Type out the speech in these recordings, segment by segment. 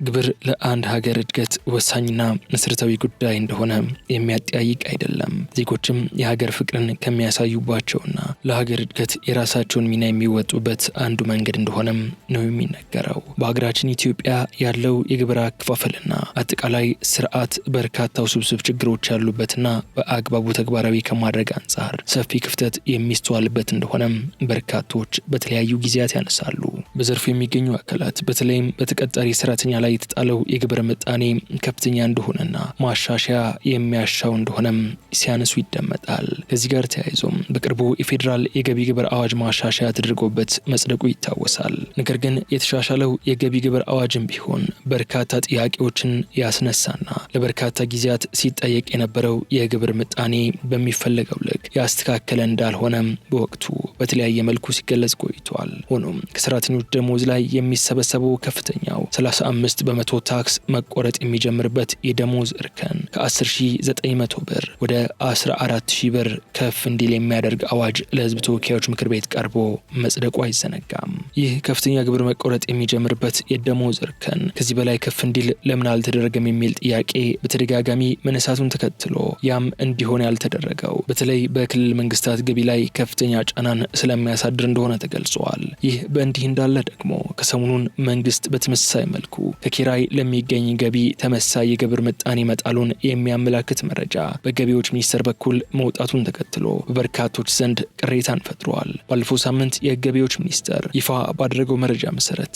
ግብር ለአንድ ሀገር እድገት ወሳኝና መሰረታዊ ጉዳይ እንደሆነ የሚያጠያይቅ አይደለም። ዜጎችም የሀገር ፍቅርን ከሚያሳዩባቸውና ለሀገር እድገት የራሳቸውን ሚና የሚወጡበት አንዱ መንገድ እንደሆነም ነው የሚነገረው። በሀገራችን ኢትዮጵያ ያለው የግብር አከፋፈልና አጠቃላይ ስርዓት በርካታ ውስብስብ ችግሮች ያሉበትና በአግባቡ ተግባራዊ ከማድረግ አንጻር ሰፊ ክፍተት የሚስተዋልበት እንደሆነም በርካቶች በተለያዩ ጊዜያት ያነሳሉ። በዘርፉ የሚገኙ አካላት በተለይም በተቀጣሪ ሰራተኛ ላይ የተጣለው የግብር ምጣኔ ከፍተኛ እንደሆነና ማሻሻያ የሚያሻው እንደሆነም ሲያነሱ ይደመጣል። ከዚህ ጋር ተያይዞም በቅርቡ የፌዴራል የገቢ ግብር አዋጅ ማሻሻያ ተደርጎበት መጽደቁ ይታወሳል። ነገር ግን የተሻሻለው የገቢ ግብር አዋጅም ቢሆን በርካታ ጥያቄዎችን ያስነሳና ለበርካታ ጊዜያት ሲጠየቅ የነበረው የግብር ምጣኔ በሚፈለገው ልክ ያስተካከለ እንዳልሆነም በወቅቱ በተለያየ መልኩ ሲገለጽ ቆይቷል። ሆኖም ከሰራተኞች ደሞዝ ላይ የሚሰበሰበው ከፍተኛው 35 በመቶ ታክስ መቆረጥ የሚጀምርበት የደሞዝ እርከን ከ10,900 ብር ወደ 14,000 ብር ከፍ እንዲል የሚያደርግ አዋጅ ለሕዝብ ተወካዮች ምክር ቤት ቀርቦ መጽደቁ አይዘነጋም። ይህ ከፍተኛ ግብር መቆረጥ የሚጀምርበት የደሞዝ እርከን ከዚህ በላይ ከፍ እንዲል ለምን አልተደረገም የሚል ጥያቄ በተደጋጋሚ መነሳቱን ተከትሎ ያም እንዲሆን ያልተደረገው በተለይ በክልል መንግስታት ገቢ ላይ ከፍተኛ ጫናን ስለሚያሳድር እንደሆነ ተገልጿል። ይህ በእንዲህ እንዳለ ደግሞ ከሰሞኑን መንግስት በተመሳሳይ መልኩ ከኪራይ ለሚገኝ ገቢ ተመሳሳይ የግብር ምጣኔ መጣሉን የሚያመላክት መረጃ በገቢዎች ሚኒስቴር በኩል መውጣቱን ተከትሎ በበርካቶች ዘንድ ቅሬታን ፈጥሯል። ባለፈው ሳምንት የገቢዎች ሚኒስቴር ይፋ ባደረገው መረጃ መሰረት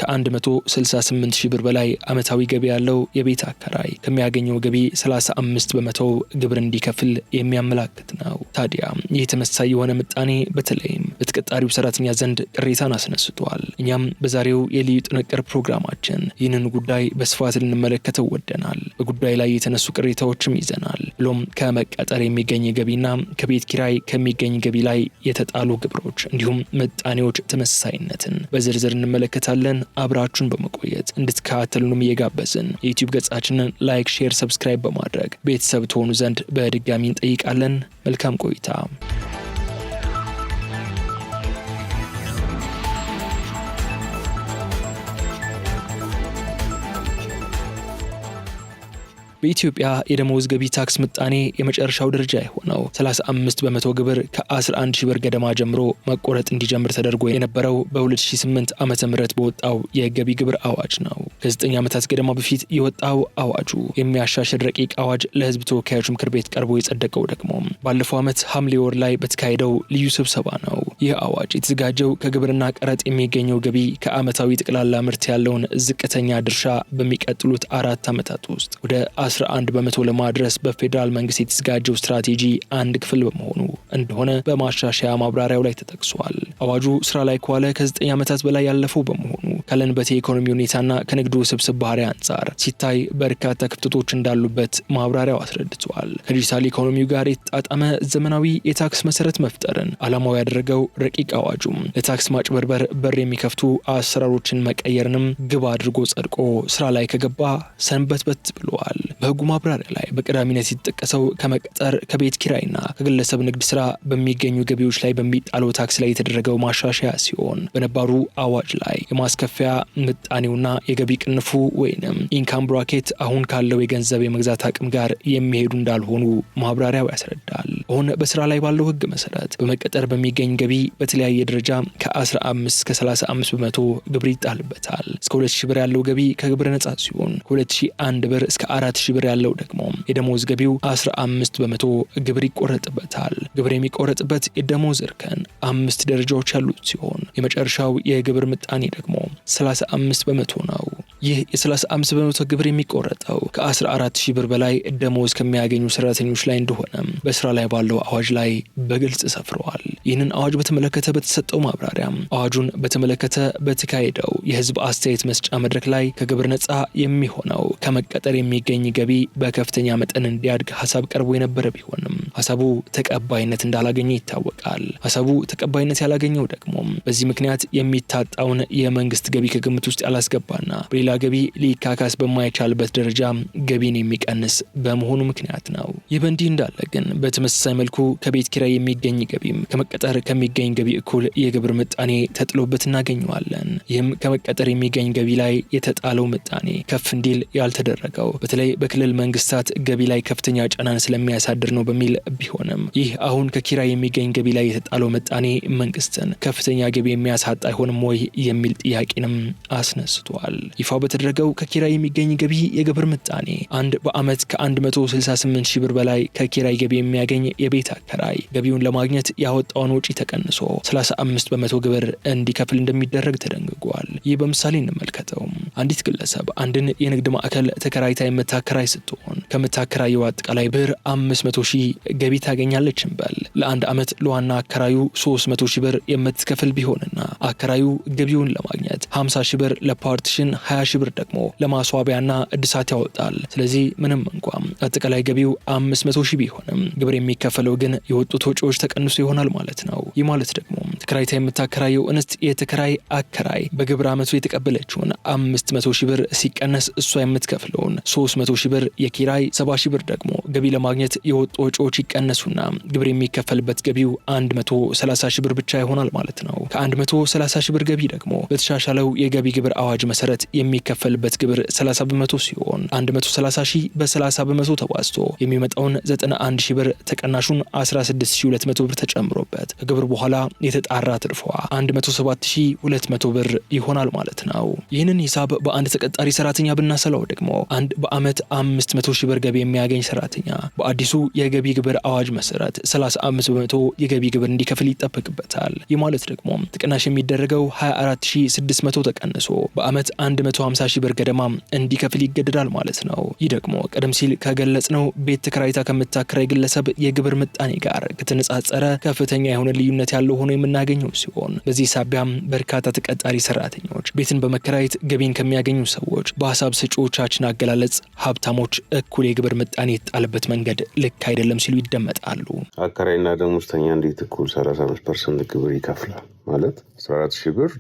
ከ168,000 ብር በላይ ዓመታዊ ገቢ ያለው የቤት አከራይ ከሚያገኘው ገቢ 35 በመቶ ግብር እንዲከፍል የሚያመላክት ነው። ታዲያ ይህ ተመሳሳይ የሆነ ምጣኔ በተለይም በተቀጣሪው ሰራተኛ ዘንድ ቅሬታን አስነስቷል። እኛም በዛሬው የልዩ ጥንቅር ፕሮግራማችን ይህንን ጉዳይ በስፋት ልንመለከተው ወደናል። በጉዳይ ላይ የተነሱ ቅሬታዎችም ይዘናል። ብሎም ከመቀጠር የሚገኝ ገቢና ከቤት ኪራይ ከሚገኝ ገቢ ላይ የተጣሉ ግብሮች እንዲሁም ምጣኔዎች ተመሳሳይነትን በዝርዝር እንመለከታለን። አብራችሁን በመቆየት እንድትከታተሉንም እየጋበዝን የዩቲዩብ ገጻችንን ላይክ፣ ሼር፣ ሰብስክራይብ በማድረግ ቤተሰብ ትሆኑ ዘንድ በድጋሚ እንጠይቃለን። መልካም ቆይታ። በኢትዮጵያ የደሞዝ ገቢ ታክስ ምጣኔ የመጨረሻው ደረጃ የሆነው 35 በመቶ ግብር ከ11,000 ብር ገደማ ጀምሮ መቆረጥ እንዲጀምር ተደርጎ የነበረው በ2008 ዓመተ ምህረት በወጣው የገቢ ግብር አዋጅ ነው። ከ9 ዓመታት ገደማ በፊት የወጣው አዋጁ የሚያሻሽል ረቂቅ አዋጅ ለሕዝብ ተወካዮች ምክር ቤት ቀርቦ የጸደቀው ደግሞ ባለፈው ዓመት ሐምሌ ወር ላይ በተካሄደው ልዩ ስብሰባ ነው። ይህ አዋጅ የተዘጋጀው ከግብርና ቀረጥ የሚገኘው ገቢ ከዓመታዊ ጠቅላላ ምርት ያለውን ዝቅተኛ ድርሻ በሚቀጥሉት 4 ዓመታት ውስጥ ወደ 11 በመቶ ለማድረስ በፌዴራል መንግስት የተዘጋጀው ስትራቴጂ አንድ ክፍል በመሆኑ እንደሆነ በማሻሻያ ማብራሪያው ላይ ተጠቅሷል። አዋጁ ስራ ላይ ከዋለ ከ9 ዓመታት በላይ ያለፈው በመሆኑ ካለንበት የኢኮኖሚ ሁኔታና ከንግዱ ስብስብ ባህሪ አንጻር ሲታይ በርካታ ክፍተቶች እንዳሉበት ማብራሪያው አስረድቷል። ከዲጂታል ኢኮኖሚው ጋር የተጣጣመ ዘመናዊ የታክስ መሰረት መፍጠርን ዓላማው ያደረገው ረቂቅ አዋጁም ለታክስ ማጭበርበር በር የሚከፍቱ አሰራሮችን መቀየርንም ግብ አድርጎ ጸድቆ ስራ ላይ ከገባ ሰንበትበት ብለዋል። በህጉ ማብራሪያ ላይ በቀዳሚነት የተጠቀሰው ከመቀጠር ከቤት ኪራይና ከግለሰብ ንግድ ስራ በሚገኙ ገቢዎች ላይ በሚጣለው ታክስ ላይ የተደረገው ማሻሻያ ሲሆን በነባሩ አዋጅ ላይ የማስከፈያ ምጣኔውና የገቢ ቅንፉ ወይንም ኢንካም ብራኬት አሁን ካለው የገንዘብ የመግዛት አቅም ጋር የሚሄዱ እንዳልሆኑ ማብራሪያው ያስረዳል። አሁን በስራ ላይ ባለው ህግ መሰረት በመቀጠር በሚገኝ ገቢ በተለያየ ደረጃ ከ15 እስከ 35 በመቶ ግብር ይጣልበታል። እስከ 2,000 ብር ያለው ገቢ ከግብር ነጻ ሲሆን ከ2,001 ብር እስከ 4,000 ብር ያለው ደግሞ የደሞዝ ገቢው 15 በመቶ ግብር ይቆረጥበታል። ግብር የሚቆረጥበት የደሞዝ እርከን 5 ደረጃዎች ያሉት ሲሆን የመጨረሻው የግብር ምጣኔ ደግሞ 35 በመቶ ነው። ይህ የ35 በመቶ ግብር የሚቆረጠው ከ14,000 ብር በላይ ደሞዝ ከሚያገኙ ሰራተኞች ላይ እንደሆነ በስራ ላይ ባለው አዋጅ ላይ በግልጽ ሰፍረዋል። ይህንን አዋጅ በተመለከተ በተሰጠው ማብራሪያ አዋጁን በተመለከተ በተካሄደው የህዝብ አስተያየት መስጫ መድረክ ላይ ከግብር ነጻ የሚሆነው ከመቀጠር የሚገኝ ገቢ በከፍተኛ መጠን እንዲያድግ ሐሳብ ቀርቦ የነበረ ቢሆንም ሐሳቡ ተቀባይነት እንዳላገኘ ይታወቃል። ሐሳቡ ተቀባይነት ያላገኘው ደግሞ በዚህ ምክንያት የሚታጣውን የመንግስት ገቢ ከግምት ውስጥ ያላስገባና በሌላ ገቢ ሊካካስ በማይቻልበት ደረጃ ገቢን የሚቀንስ በመሆኑ ምክንያት ነው። ይህ በእንዲህ እንዳለ ግን በተመሳሳይ መልኩ ከቤት ኪራይ የሚገኝ ገቢም ከመቀጠር ከሚገኝ ገቢ እኩል የግብር ምጣኔ ተጥሎበት እናገኘዋለን። ይህም ከመቀጠር የሚገኝ ገቢ ላይ የተጣለው ምጣኔ ከፍ እንዲል ያልተደረገው በተለይ በክልል መንግስታት ገቢ ላይ ከፍተኛ ጫናን ስለሚያሳድር ነው በሚል ቢሆንም ይህ አሁን ከኪራይ የሚገኝ ገቢ ላይ የተጣለው ምጣኔ መንግስትን ከፍተኛ ገቢ የሚያሳጣ አይሆንም ወይ የሚል ጥያቄንም አስነስቷል። ይፋ በተደረገው ከኪራይ የሚገኝ ገቢ የግብር ምጣኔ አንድ በአመት ከ168 ሺህ ብር በላይ ከኪራይ ገቢ የሚያገኝ የቤት አከራይ ገቢውን ለማግኘት ያወጣውን ወጪ ተቀንሶ 35 በመቶ ግብር እንዲከፍል እንደሚደረግ ተደንግጓል። ይህ በምሳሌ እንመልከተው። አንዲት ግለሰብ አንድን የንግድ ማዕከል ተከራይታ የምታከራይ ስትሆን ከምታከራየው አጠቃላይ ብር 500 ሺህ ገቢ ታገኛለች እንበል። ለአንድ አመት ለዋና አከራዩ 300 ሺህ ብር የምትከፍል ቢሆንና አከራዩ ገቢውን ለማግኘት 50 ሺህ ብር ለፓርቲሽን፣ 20 ሺህ ብር ደግሞ ለማስዋቢያና እድሳት ያወጣል። ስለዚህ ምንም እንኳን አጠቃላይ ገቢው 500 ሺህ ቢሆንም ግብር የሚከፈለው ግን የወጡት ወጪዎች ተቀንሶ ይሆናል ማለት ነው። ይህ ማለት ደግሞ ተከራይታ የምታከራየው እንስት የተከራይ አከራይ በግብር አመቱ የተቀበለችውን 500 ሺህ ብር ሲቀነስ እሷ የምትከፍለውን 300 ሺህ ብር የኪራይ 70 ሺህ ብር ደግሞ ገቢ ለማግኘት የወጡ ወጪዎች ይቀነሱና ግብር የሚከፈልበት ገቢው 130 ሺህ ብር ብቻ ይሆናል ማለት ነው። ከ130 ሺህ ብር ገቢ ደግሞ በተሻሻለው የገቢ ግብር አዋጅ መሰረት የሚከፈልበት ግብር 30 በመቶ ሲሆን 130 ሺህ በ30 በመቶ ተባዝቶ የሚመጣውን 91 ሺህ ብር ተቀናሹን 16200 ብር ተጨምሮበት ከግብር በኋላ የተጣራ ትርፏ 107200 ብር ይሆናል ማለት ነው። ይህንን ሂሳብ በአንድ ተቀጣሪ ሰራተኛ ብናሰላው ደግሞ አንድ በአመት 500 ሺህ ብር ገቢ የሚያገኝ ሰራተኛ በአዲሱ የገቢ ግብር አዋጅ መሰረት 35 በመቶ የገቢ ግብር እንዲከፍል ይጠበቅበታል። ይህ ማለት ደግሞ ተቀናሽ የሚደረገው 24600 ተቀንሶ በአመት 150 ሺህ ብር ገደማ እንዲከፍል ይገደዳል ማለት ነው። ይህ ደግሞ ቀደም ሲል ከገለጽነው ቤት ተከራይታ ከምታከራይ ግለሰብ የግብር ምጣኔ ጋር ከተነጻጸረ ከፍተኛ የሆነ ልዩነት ያለው ሆኖ የምናገኘው ሲሆን በዚህ ሳቢያም በርካታ ተቀጣሪ ሰራተኞች ቤትን በመከራየት ገቢን ከሚያገኙ ሰዎች በሀሳብ ሰጪዎቻችን አገላለጽ ሀብታሞች እኩል የግብር ምጣኔ የተጣለበት መንገድ ልክ አይደለም ሲሉ ይደመጣሉ። አከራይና ደሞዝተኛ እንዴት እኩል 35% ግብር ይከፍላል? ማለት 14 ሺህ ብር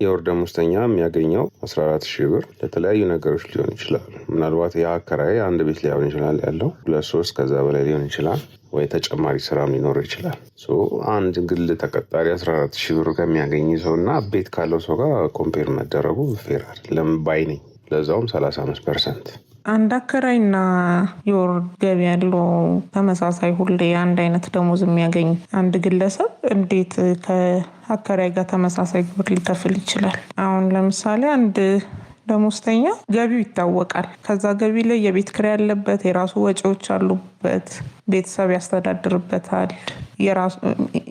የወር ደሞዝተኛ የሚያገኘው 14 ሺህ ብር ለተለያዩ ነገሮች ሊሆን ይችላል። ምናልባት የአከራይ አንድ ቤት ሊሆን ይችላል ያለው 2-3 ከዛ በላይ ሊሆን ይችላል ወይ ተጨማሪ ስራም ሊኖር ይችላል። አንድ ግል ተቀጣሪ 14 ሺህ ብር ከሚያገኝ ሰውና ቤት ካለው ሰው ጋር ኮምፔር መደረጉ ፌር አይደለም ባይ ነኝ። ለዛውም 35%። አንድ አከራይና የወር ገቢ ያለው ተመሳሳይ ሁሌ አንድ አይነት ደሞዝ የሚያገኝ አንድ ግለሰብ እንዴት ከአከራይ ጋር ተመሳሳይ ግብር ሊከፍል ይችላል? አሁን ለምሳሌ አንድ ደሞዝተኛ ገቢው ይታወቃል። ከዛ ገቢ ላይ የቤት ኪራይ ያለበት፣ የራሱ ወጪዎች አሉበት፣ ቤተሰብ ያስተዳድርበታል።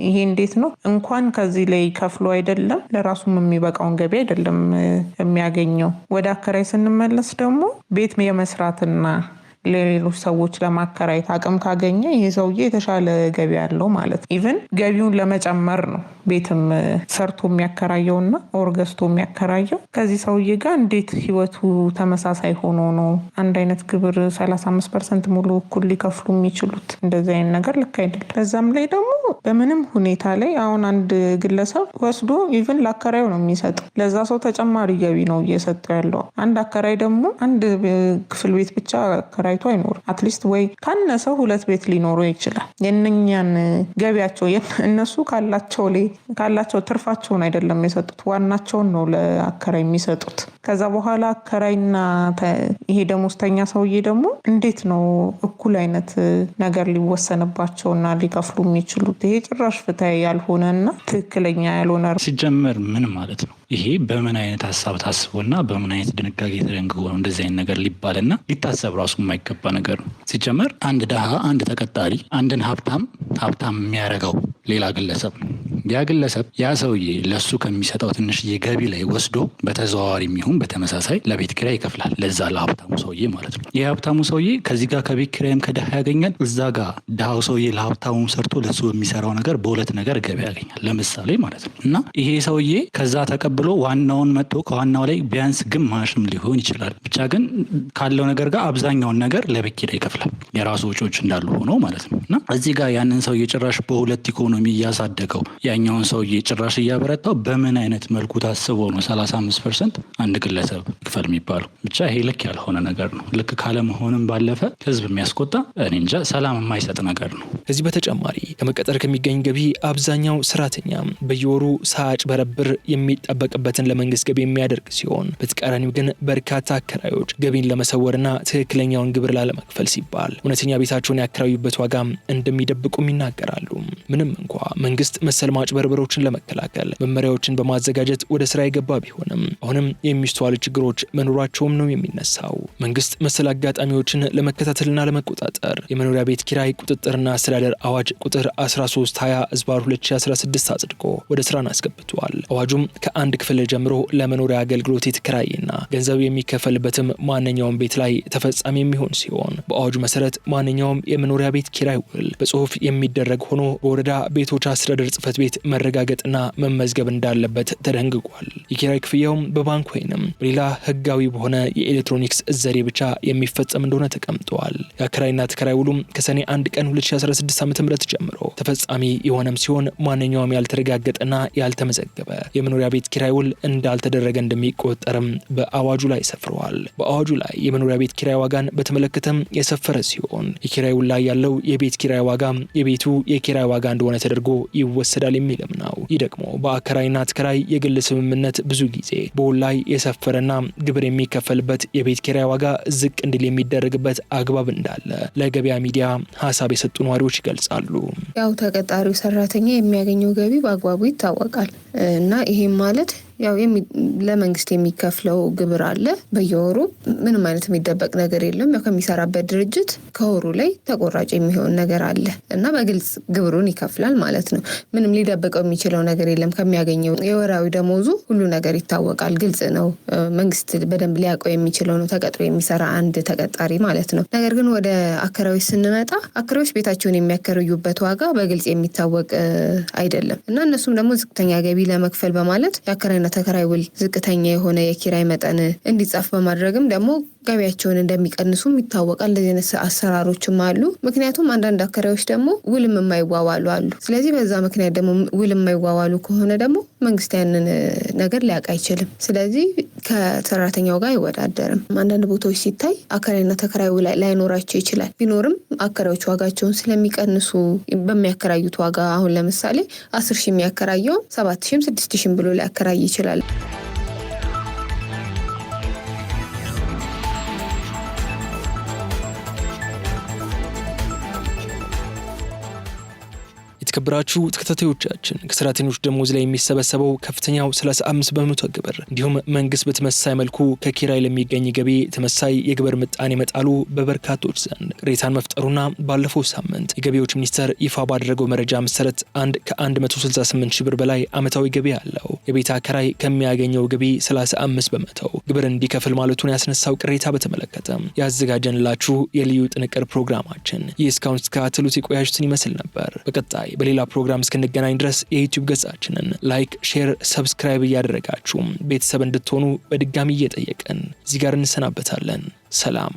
ይሄ እንዴት ነው? እንኳን ከዚህ ላይ ከፍሎ አይደለም ለራሱም የሚበቃውን ገቢ አይደለም የሚያገኘው። ወደ አከራይ ስንመለስ ደግሞ ቤት የመስራትና ለሌሎች ሰዎች ለማከራየት አቅም ካገኘ ይሄ ሰውዬ የተሻለ ገቢ ያለው ማለት ነው። ኢቭን ገቢውን ለመጨመር ነው ቤትም ሰርቶ የሚያከራየውና ኦር ገዝቶ የሚያከራየው። ከዚህ ሰውዬ ጋር እንዴት ህይወቱ ተመሳሳይ ሆኖ ነው አንድ አይነት ግብር 35% ሙሉ እኩል ሊከፍሉ የሚችሉት? እንደዚህ አይነት ነገር ልክ አይደለም። በዛም ላይ ደግሞ በምንም ሁኔታ ላይ አሁን አንድ ግለሰብ ወስዶ ኢቭን ለአከራዩ ነው የሚሰጠው። ለዛ ሰው ተጨማሪ ገቢ ነው እየሰጠው ያለው። አንድ አከራይ ደግሞ አንድ ክፍል ቤት ብቻ አከራይቶ አይኖርም። አትሊስት ወይ ካነሰው 2 ቤት ሊኖረው ይችላል። የነኛን ገቢያቸው እነሱ ካላቸው ትርፋቸውን አይደለም የሰጡት፣ ዋናቸውን ነው ለአከራይ የሚሰጡት። ከዛ በኋላ አከራይና ይሄ ደሞዝተኛ ሰውዬ ደግሞ እንዴት ነው እኩል አይነት ነገር ሊወሰንባቸውና ሊከፍሉ የሚችሉት? ይሄ ጭራሽ ፍትሃዊ ያልሆነና ትክክለኛ ያልሆነ ሲጀመር ምን ማለት ነው? ይሄ በምን አይነት ሀሳብ ታስቦና በምን አይነት ድንጋጌ ተደንግጎ ነው እንደዚህ አይነት ነገር ሊባልና ሊታሰብ ራሱ የማይገባ ነገር ነው። ሲጀመር አንድ ድሃ፣ አንድ ተቀጣሪ አንድን ሀብታም የሚያደርገው ሌላ ግለሰብ ነው። ያ ግለሰብ ያ ሰውዬ ለሱ ከሚሰጠው ትንሽ የገቢ ላይ ወስዶ በተዘዋዋሪ የሚሆን በተመሳሳይ ለቤት ኪራይ ይከፍላል። ለዛ ለሀብታሙ ሰውዬ ማለት ነው። ይህ ሀብታሙ ሰውዬ ከዚህ ጋር ከቤት ኪራይም ከድሃ ያገኛል። እዛ ጋር ድሃው ሰውዬ ለሀብታሙ ሰርቶ ለሱ በሚሰራው ነገር በሁለት ነገር ገቢ ያገኛል። ለምሳሌ ማለት ነው። እና ይሄ ሰውዬ ከዛ ተቀብሎ ዋናውን መጥቶ ከዋናው ላይ ቢያንስ ግማሽም ሊሆን ይችላል። ብቻ ግን ካለው ነገር ጋር አብዛኛውን ነገር ለቤት ኪራይ ይከፍላል። የራሱ ወጪዎች እንዳሉ ሆኖ ማለት ነው። እና እዚህ ጋር ያንን ሰውዬ ጭራሽ በሁለት ኢኮኖሚ እያሳደገው ያኛውን ሰውዬ ጭራሽ እያበረታው በምን አይነት መልኩ ታስቦ ነው 35% አንድ ግለሰብ ክፈል የሚባለው? ብቻ ይሄ ልክ ያልሆነ ነገር ነው። ልክ ካለመሆንም ባለፈ ህዝብ የሚያስቆጣ እኔ እንጃ ሰላም የማይሰጥ ነገር ነው። ከዚህ በተጨማሪ ከመቀጠር ከሚገኝ ገቢ አብዛኛው ሰራተኛ በየወሩ ሳያጭበረብር የሚጠበቅበትን ለመንግስት ገቢ የሚያደርግ ሲሆን በተቃራኒው ግን በርካታ አከራዮች ገቢን ለመሰወርና ትክክለኛውን ግብር ላለመክፈል ሲባል እውነተኛ ቤታቸውን ያከራዩበት ዋጋ እንደሚደብቁም ይናገራሉ። ምንም እንኳ መንግስት መሰል ማጭበርበሮችን ለመከላከል መመሪያዎችን በማዘጋጀት ወደ ስራ የገባ ቢሆንም አሁንም የሚስተዋሉ ችግሮች መኖራቸውም ነው የሚነሳው። መንግስት መሰል አጋጣሚዎችን ለመከታተልና ለመቆጣጠር የመኖሪያ ቤት ኪራይ ቁጥጥርና አስተዳደር አዋጅ ቁጥር 1320/2016 አጽድቆ ወደ ስራ አስገብቷል። አዋጁም ከአንድ ክፍል ጀምሮ ለመኖሪያ አገልግሎት የተከራየና ገንዘብ የሚከፈልበትም ማንኛውም ቤት ላይ ተፈጻሚ የሚሆን ሲሆን በአዋጁ መሰረት ማንኛውም የመኖሪያ ቤት ኪራይ ውል በጽሁፍ የሚደረግ ሆኖ በወረዳ ቤቶች አስተዳደር ጽሕፈት ቤት መረጋገጥና መመዝገብ እንዳለበት ተደንግጓል። የኪራይ ክፍያውም በባንክ ወይንም በሌላ ህጋዊ በሆነ የኤሌክትሮኒክስ ዘዴ ብቻ የሚፈጸም እንደሆነ ተቀምጧል። የአከራይና ተከራይ ውሉም ከሰኔ 1 ቀን 2016 ዓ.ም ጀምሮ ተፈጻሚ የሆነም ሲሆን ማንኛውም ያልተረጋገጠና ያልተመዘገበ የመኖሪያ ቤት ኪራይ ውል እንዳልተደረገ እንደሚቆጠርም በአዋጁ ላይ ሰፍሯል። በአዋጁ ላይ የመኖሪያ ቤት ኪራይ ዋጋን በተመለከተም የሰፈረ ሲሆን የኪራይ ውል ላይ ያለው የቤት ኪራይ ዋጋ የቤቱ የኪራይ ዋጋ እንደሆነ ተደርጎ ይወሰዳል የሚልም ነው። ይህ ደግሞ በአከራይና ተከራይ የግል ስምምነት ብዙ ጊዜ በውል ላይ የሰፈረና ግብር የሚከፈልበት የቤት ኪራይ ዋጋ ዝቅ እንዲል የሚደረግበት አግባብ እንዳለ ለገበያ ሚዲያ ሀሳብ የሰጡ ነዋሪዎች ይገልጻሉ። ያው ተቀጣሪው ሰራተኛ የሚያገኘው ገቢ በአግባቡ ይታወቃል እና ይሄም ማለት ያው ለመንግስት የሚከፍለው ግብር አለ በየወሩ ምንም አይነት የሚደበቅ ነገር የለም። ያው ከሚሰራበት ድርጅት ከወሩ ላይ ተቆራጭ የሚሆን ነገር አለ እና በግልጽ ግብሩን ይከፍላል ማለት ነው። ምንም ሊደበቀው የሚችለው ነገር የለም። ከሚያገኘው የወራዊ ደሞዙ ሁሉ ነገር ይታወቃል፣ ግልጽ ነው። መንግስት በደንብ ሊያውቀው የሚችለው ነው ተቀጥሮ የሚሰራ አንድ ተቀጣሪ ማለት ነው። ነገር ግን ወደ አከራዮች ስንመጣ አከራዮች ቤታቸውን የሚያከራዩበት ዋጋ በግልጽ የሚታወቅ አይደለም እና እነሱም ደግሞ ዝቅተኛ ገቢ ለመክፈል በማለት የአከራይና ተከራይ ውል ዝቅተኛ የሆነ የኪራይ መጠን እንዲጻፍ በማድረግም ደግሞ ገቢያቸውን እንደሚቀንሱም ይታወቃል። እንደዚህ አይነት አሰራሮችም አሉ። ምክንያቱም አንዳንድ አከራዮች ደግሞ ውልም የማይዋዋሉ አሉ። ስለዚህ በዛ ምክንያት ደግሞ ውል የማይዋዋሉ ከሆነ ደግሞ መንግስት ያንን ነገር ሊያውቅ አይችልም። ስለዚህ ከሰራተኛው ጋር አይወዳደርም። አንዳንድ ቦታዎች ሲታይ አከራይና ተከራይ ውል ላይኖራቸው ይችላል። ቢኖርም አከራዮች ዋጋቸውን ስለሚቀንሱ በሚያከራዩት ዋጋ አሁን ለምሳሌ 10,000 የሚያከራየው 7,000 6,000 ብሎ ሊያከራይ ይችላል። የተከበራችሁ ተከታታዮቻችን ከሰራተኞች ደሞዝ ላይ የሚሰበሰበው ከፍተኛው 35% ግብር እንዲሁም መንግስት በተመሳሳይ መልኩ ከኪራይ ለሚገኝ ገቢ ተመሳሳይ የግብር ምጣኔ መጣሉ በበርካቶች ዘንድ ቅሬታን መፍጠሩና ባለፈው ሳምንት የገቢዎች ሚኒስቴር ይፋ ባደረገው መረጃ መሰረት ከ168 ሺህ ብር በላይ ዓመታዊ ገቢ ያለው የቤት አከራይ ከሚያገኘው ገቢ 35% ግብር እንዲከፍል ማለቱን ያስነሳው ቅሬታ በተመለከተ ያዘጋጀንላችሁ የልዩ ጥንቅር ፕሮግራማችን እስካሁን ተከታተሉት የቆያችሁትን ይመስል ነበር። በቀጣይ በሌላ ፕሮግራም እስክንገናኝ ድረስ የዩቲዩብ ገጻችንን ላይክ፣ ሼር፣ ሰብስክራይብ እያደረጋችሁ ቤተሰብ እንድትሆኑ በድጋሚ እየጠየቅን እዚህ ጋር እንሰናበታለን። ሰላም።